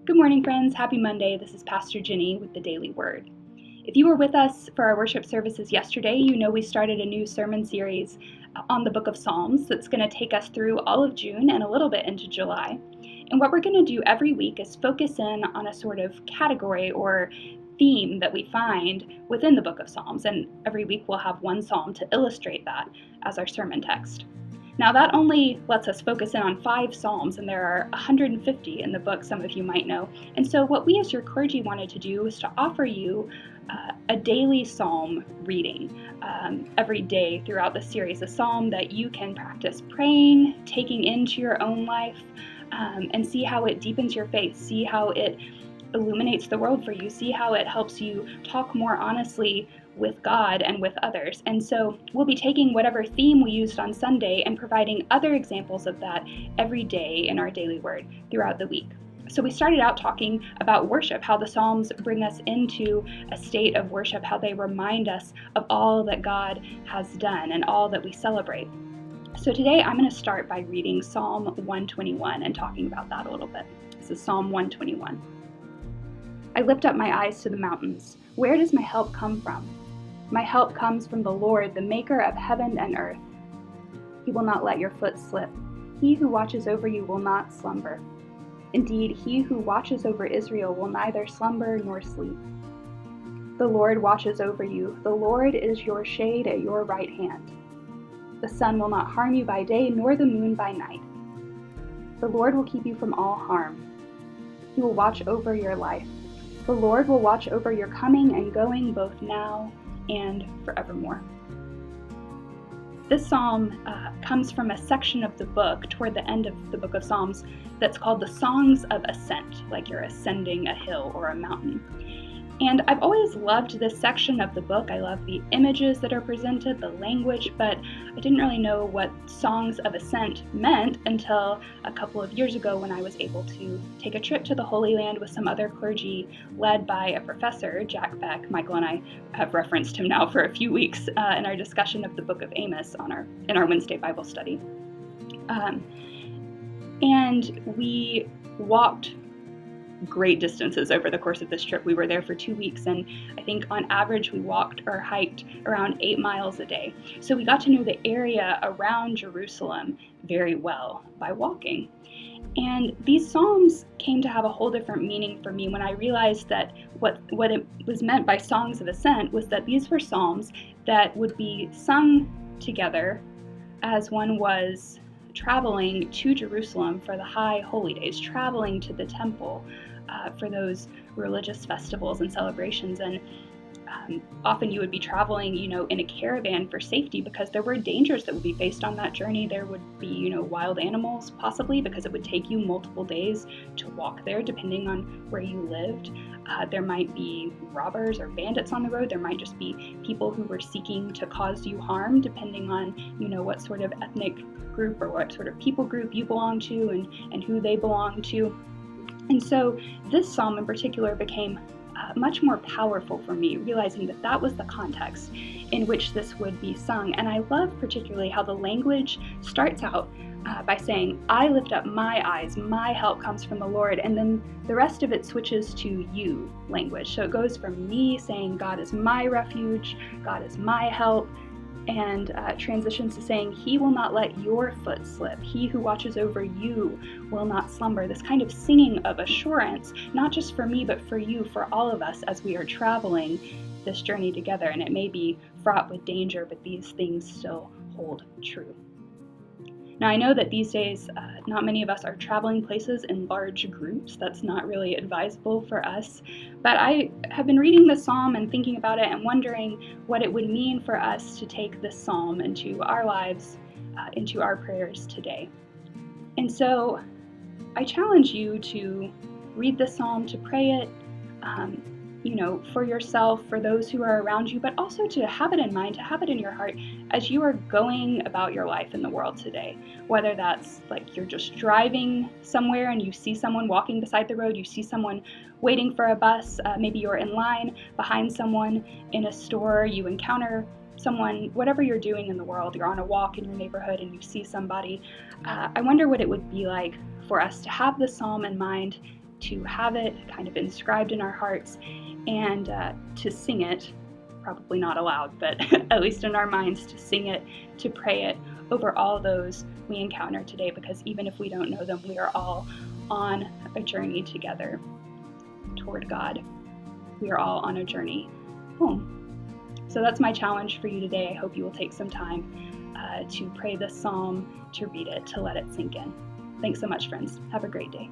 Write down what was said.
Good morning, friends. Happy Monday. This is Pastor Ginny with the Daily Word. If you were with us for our worship services yesterday, you know we started a new sermon series on the book of Psalms that's going to take us through all of June and a little bit into July. And what we're going to do every week is focus in on a sort of category or theme that we find within the book of Psalms. And every week we'll have one psalm to illustrate that as our sermon text. Now, that only lets us focus in on 5 psalms, and there are 150 in the book, some of you might know. And so what we as your clergy wanted to do was to offer you a daily psalm reading every day throughout the series, a psalm that you can practice praying, taking into your own life, and see how it deepens your faith, see how it illuminates the world for you, see how it helps you talk more honestly with God and with others. And so we'll be taking whatever theme we used on Sunday and providing other examples of that every day in our daily word throughout the week. So we started out talking about worship, how the Psalms bring us into a state of worship, how they remind us of all that God has done and all that we celebrate. So today I'm going to start by reading Psalm 121 and talking about that a little bit. This is Psalm 121. I lift up my eyes to the mountains. Where does my help come from? My help comes from the Lord, the maker of heaven and earth. He will not let your foot slip. He who watches over you will not slumber. Indeed, he who watches over Israel will neither slumber nor sleep. The Lord watches over you. The Lord is your shade at your right hand. The sun will not harm you by day, nor the moon by night. The Lord will keep you from all harm. He will watch over your life. The Lord will watch over your coming and going both now and forevermore. This psalm comes from a section of the book toward the end of the book of Psalms that's called the Songs of Ascent, like you're ascending a hill or a mountain. And I've always loved this section of the book. I love the images that are presented, the language, but I didn't really know what Songs of Ascent meant until a couple of years ago when I was able to take a trip to the Holy Land with some other clergy led by a professor, Jack Beck. Michael and I have referenced him now for a few weeks in our discussion of the book of Amos in our Wednesday Bible study. And we walked great distances over the course of this trip. We were there for 2 weeks, and I think on average we walked or hiked around 8 miles a day. So we got to know the area around Jerusalem very well by walking. And these psalms came to have a whole different meaning for me when I realized that what it was meant by Songs of Ascent was that these were psalms that would be sung together as one was traveling to Jerusalem for the high holy days, traveling to the temple for those religious festivals and celebrations. And often you would be traveling, in a caravan for safety because there were dangers that would be faced on that journey. There would be, wild animals possibly because it would take you multiple days to walk there depending on where you lived. There might be robbers or bandits on the road. There might just be people who were seeking to cause you harm depending on, what sort of ethnic group or what sort of people group you belong to and who they belong to. And so this psalm in particular became much more powerful for me, realizing that that was the context in which this would be sung. And I love particularly how the language starts out by saying, I lift up my eyes, my help comes from the Lord. And then the rest of it switches to you language. So it goes from me saying, God is my refuge, God is my help, and transitions to saying, he will not let your foot slip. He who watches over you will not slumber. This kind of singing of assurance, not just for me, but for you, for all of us as we are traveling this journey together. And it may be fraught with danger, but these things still hold true. Now, I know that these days, not many of us are traveling places in large groups. That's not really advisable for us. But I have been reading this psalm and thinking about it and wondering what it would mean for us to take this psalm into our lives, into our prayers today. And so I challenge you to read this psalm, to pray it, for yourself, for those who are around you, but also to have it in mind, to have it in your heart as you are going about your life in the world today. Whether that's like you're just driving somewhere and you see someone walking beside the road, you see someone waiting for a bus, maybe you're in line behind someone in a store, you encounter someone, whatever you're doing in the world, you're on a walk in your neighborhood and you see somebody. I wonder what it would be like for us to have this psalm in mind to have it kind of inscribed in our hearts and to sing it, probably not aloud, but at least in our minds, to sing it, to pray it over all those we encounter today, because even if we don't know them, we are all on a journey together toward God. We are all on a journey home. So that's my challenge for you today. I hope you will take some time to pray this psalm, to read it, to let it sink in. Thanks so much, friends. Have a great day.